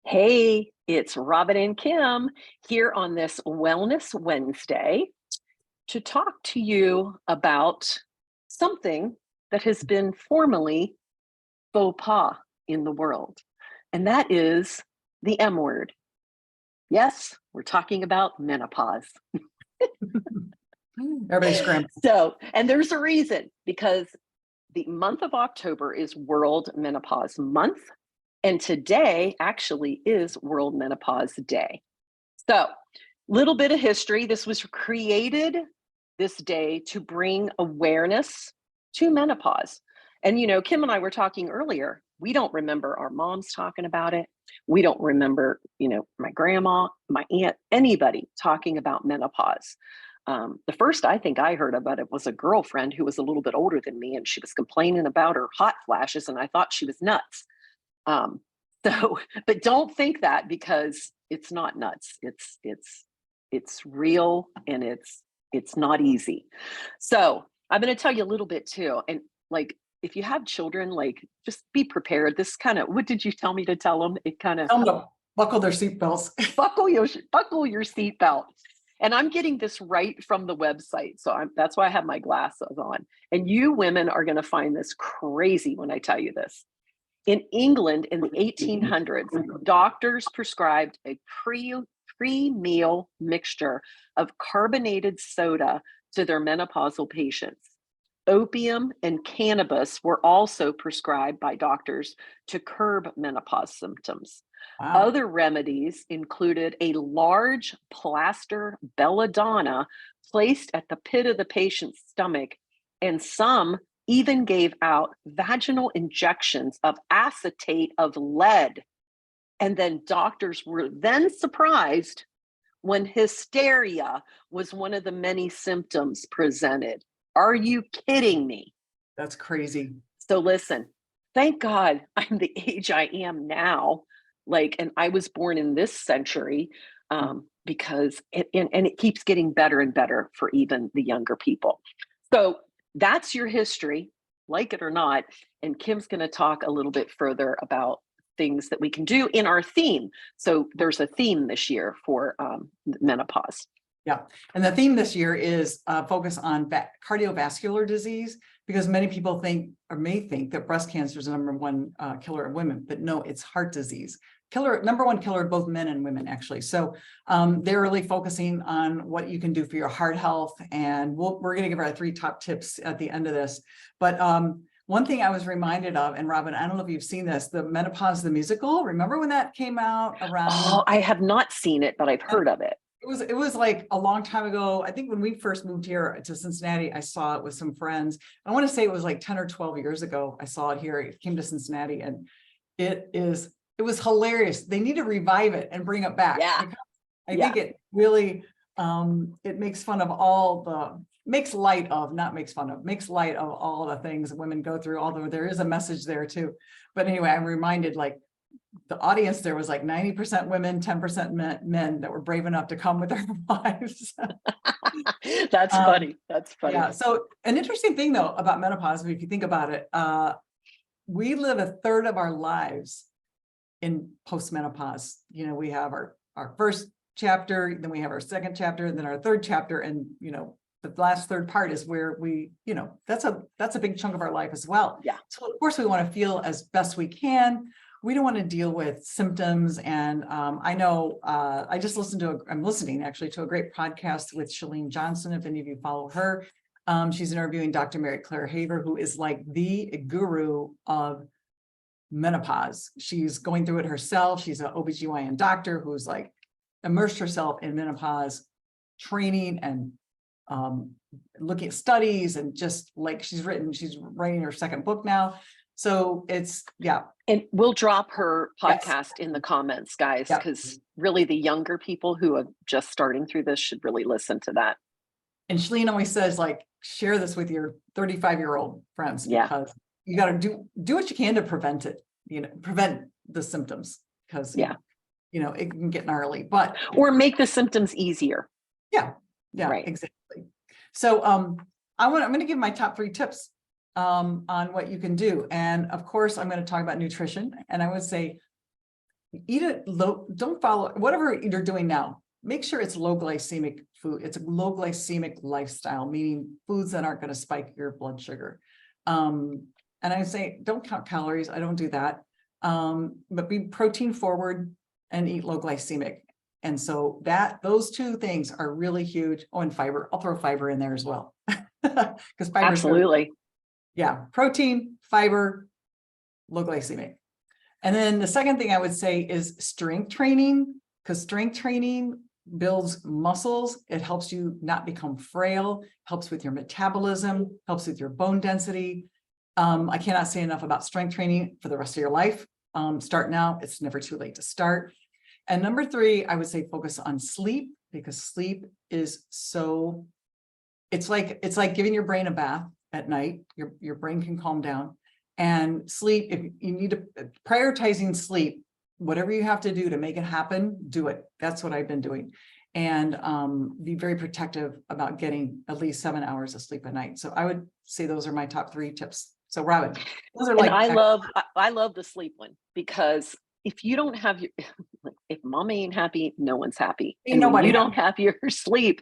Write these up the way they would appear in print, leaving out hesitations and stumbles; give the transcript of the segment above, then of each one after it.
Hey, it's Robin and Kim here on this Wellness Wednesday to talk to you about something that has been formerly faux pas in the world, and that is the M word. Yes, we're talking about menopause. Everybody's scrambling. And there's a reason because the month of October is World Menopause Month, and today actually is World Menopause Day. So, little bit of history. This was created this day to bring awareness to menopause. And, Kim and I were talking earlier. We don't remember our moms talking about it. We don't remember, my grandma, my aunt, anybody talking about menopause. The first I think I heard about it was a girlfriend who was a little bit older than me, and she was complaining about her hot flashes, and I thought she was nuts. Um, but don't think that, because it's not nuts. It's real, and it's not easy. So I'm going to tell you a little bit too. And like, if you have children, like, just be prepared. This kind of, what did you tell me to tell them? It kind of Tell them to buckle their seatbelts. buckle your seatbelt. And I'm getting this right from the website. So that's why I have my glasses on. And you women are going to find this crazy when I tell you this. In England in the 1800s, doctors prescribed a pre-meal mixture of carbonated soda to their menopausal patients. Opium and cannabis were also prescribed by doctors to curb menopause symptoms. Wow. Other remedies included a large plaster belladonna placed at the pit of the patient's stomach, and some even gave out vaginal injections of acetate of lead. And then doctors were then surprised when hysteria was one of the many symptoms presented. Are you kidding me? That's crazy. So listen, thank God I'm the age I am now. And I was born in this century, because it keeps getting better and better for even the younger people. So that's your history, like it or not. And Kim's going to talk a little bit further about things that we can do in our theme. So there's a theme this year for menopause. Yeah. And the theme this year is focus on cardiovascular disease, because many people think or may think that breast cancer is the number one killer of women, but no, it's heart disease. Number one killer of both men and women, actually. So they're really focusing on what you can do for your heart health. And we're going to give our 3 top tips at the end of this. But one thing I was reminded of, and Robin, I don't know if you've seen this, the Menopause, the musical. Remember when that came out around? Oh, I have not seen it, but I've heard of it. It was like a long time ago. I think when we first moved here to Cincinnati, I saw it with some friends. I want to say it was like 10 or 12 years ago. I saw it here. It came to Cincinnati, and it was hilarious. They need to revive it and bring it back. Yeah. I think it really, it makes fun of makes light of all the things women go through, although there is a message there too. But anyway, I'm reminded, like, the audience there was like 90% women, 10% men that were brave enough to come with their wives. That's funny. That's funny. Yeah. So an interesting thing though about menopause, if you think about it, we live a third of our lives in postmenopause. We have our first chapter, then we have our second chapter, and then our third chapter. And, the last third part is where we, that's a big chunk of our life as well. Yeah. So of course we want to feel as best we can. We don't want to deal with symptoms. And I know I just I'm listening actually to a great podcast with Chalene Johnson, if any of you follow her. She's interviewing Dr. Mary Claire Haver, who is like the guru of menopause. She's going through it herself. She's an OBGYN doctor who's like immersed herself in menopause training and looking at studies, and just like she's writing her second book now. So it's, yeah. And we'll drop her podcast in the comments, guys, because really the younger people who are just starting through this should really listen to that. And Chalene always says, like, share this with your 35-year-old friends, because you got to do what you can to prevent it, prevent the symptoms, because, it can get gnarly, or make the symptoms easier. Yeah, right. Exactly. So I'm going to give my top 3 tips on what you can do. And of course, I'm going to talk about nutrition. And I would say eat it low, don't follow whatever you're doing now. Make sure it's low glycemic food. It's a low glycemic lifestyle, meaning foods that aren't going to spike your blood sugar. And I say, don't count calories. I don't do that. But be protein forward and eat low glycemic. And so those two things are really huge. Oh, and fiber. I'll throw fiber in there as well. Because fiber is Absolutely. yeah, protein, fiber, low glycemic. And then the second thing I would say is strength training, because strength training builds muscles. It helps you not become frail, helps with your metabolism, helps with your bone density. I cannot say enough about strength training for the rest of your life. Start now. It's never too late to start. And number 3, I would say focus on sleep, because sleep is so, it's like giving your brain a bath at night. Your brain can calm down. And sleep, if you need to, prioritizing sleep, whatever you have to do to make it happen, do it. That's what I've been doing. And be very protective about getting at least 7 hours of sleep a night. So I would say those are my top 3 tips. So Robin, those are And like, I love the sleep one, because if you don't have your, like, if mom ain't happy, no one's happy. ain't And when nobody you happy. don't have your sleep,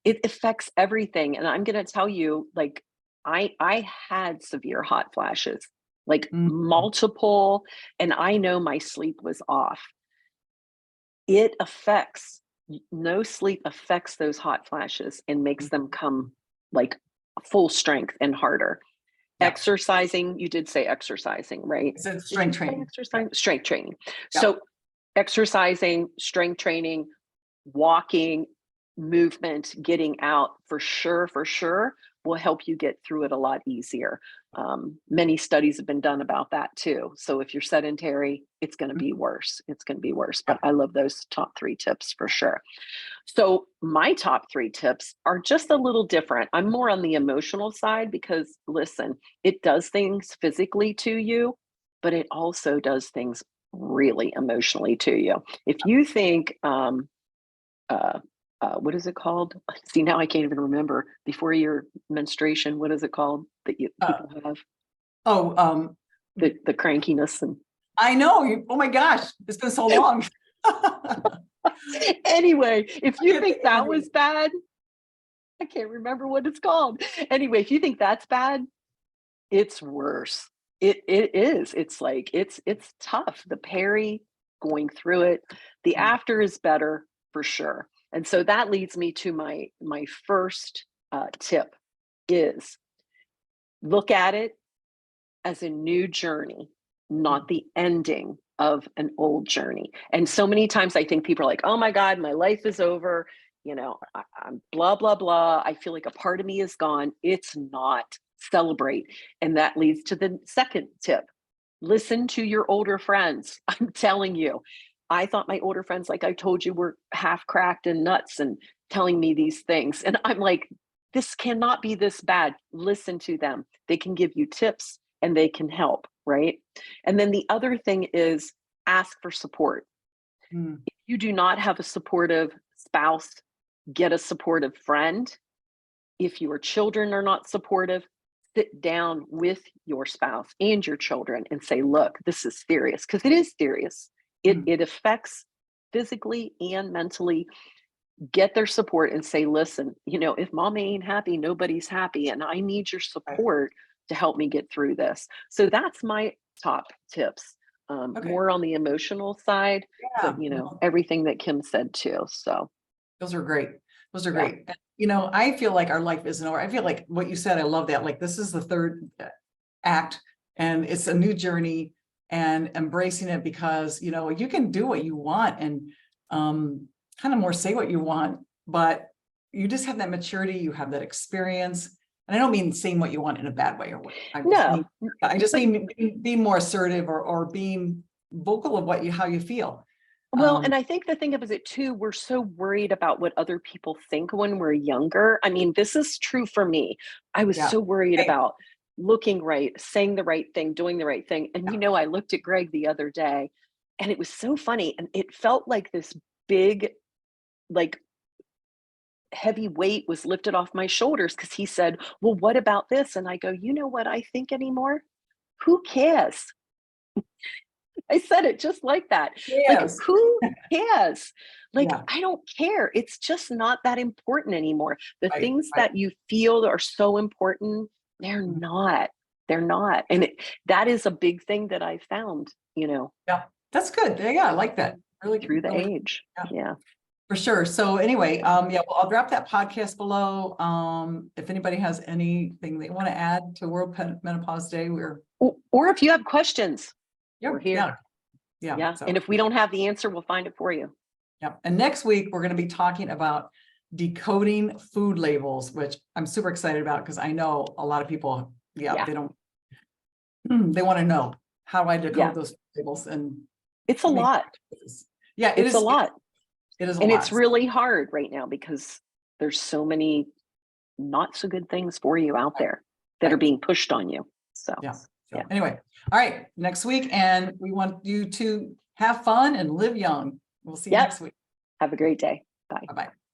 it affects everything. And I'm going to tell you, like, I had severe hot flashes, like Mhm. multiple, and I know my sleep was off. It affects, no sleep affects those hot flashes and makes them come like full strength and harder. Yeah, Exercising, you did say exercising, right? it's a Did you strength say training. exercise? Strength training. Yeah. So exercising, strength training, walking, movement, getting out for sure will help you get through it a lot easier. Many studies have been done about that too. So if you're sedentary, it's going to be worse. It's going to be worse. Yeah. But I love those top 3 tips for sure. So my top 3 tips are just a little different. I'm more on the emotional side because, listen, it does things physically to you, but it also does things really emotionally to you. If you think, uh, what is it called? See, now I can't even remember. Before your menstruation, what is it called that Uh, people have? oh, The crankiness and I know. Oh my gosh, it's been so long. anyway, if I you can't think think of the that name. was bad, I can't remember what it's called. Anyway, if you think that's bad, it's worse. It is. It's like it's tough. The peri, going through it, the Mm, after is better for sure. And so that leads me to my first tip is look at it as a new journey, mm, not the ending of an old journey. And so many times I think people are like, oh my God, my life is over. I'm blah, blah, blah. I feel like a part of me is gone. It's not. Celebrate. And that leads to the second tip. Listen to your older friends. I'm telling you, I thought my older friends, like I told you, were half cracked and nuts and telling me these things. And I'm like, this cannot be this bad. Listen to them. They can give you tips and they can help, right? And then the other thing is ask for support. mm. If you do not have a supportive spouse, get a supportive friend. If your children are not supportive, sit down with your spouse and your children and say, look, this is serious, because it is serious. Mm. It affects physically and mentally. Get their support and say, listen, if mom ain't happy, nobody's happy. And I need your Right. support to help me get through this. So that's my top tips. Okay. More on the emotional side, but Yeah. No, everything that Kim said too. So those are great. Those are yeah. great. And, I feel like our life isn't over. I feel like what you said, I love that. Like this is the third act and it's a new journey and embracing it because, you can do what you want and kind of more say what you want, but you just have that maturity, you have that experience. And I don't mean saying what you want in a bad way or what No, I just but mean being more assertive or being vocal of how you feel. well, Um, and I think the thing of it too, we're so worried about what other people think when we're younger. I mean, this is true for me. I was yeah. so worried Hey, about looking right, saying the right thing, doing the right thing. And yeah. I looked at Greg the other day and it was so funny. And it felt like this big, like heavy weight was lifted off my shoulders because he said, well, what about this? And I go, you know what I think anymore? Who cares? I said it just like that. Like, Yes. who cares? Like, Yeah, I don't care. It's just not that important anymore. The right, things right. that you feel are so important, they're Mhm. not. They're not. And that is a big thing that I found, Yeah, that's good. Yeah, I like that. Really, through the really, age. yeah, Yeah. for sure. So anyway, yeah, well, I'll drop that podcast below. If anybody has anything they want to add to Menopause Day, we're, Or if you have questions, yeah, we're here. yeah, yeah. Yeah. So, And if we don't have the answer, we'll find it for you. yeah. And next week, we're going to be talking about decoding food labels, which I'm super excited about because I know a lot of people, yeah, Yeah. they don't, they want to know how do I Yeah. decode those labels and It's a make, lot. yeah, it It's a is, lot. it is a And it's lot. really hard right now because there's so many not so good things for you out there that are Right. being pushed on you. So, Yeah. So yeah. anyway, all right, next week, and we want you to have fun and live young. We'll see you Yep. next week. Have a great day. Bye. Bye-bye.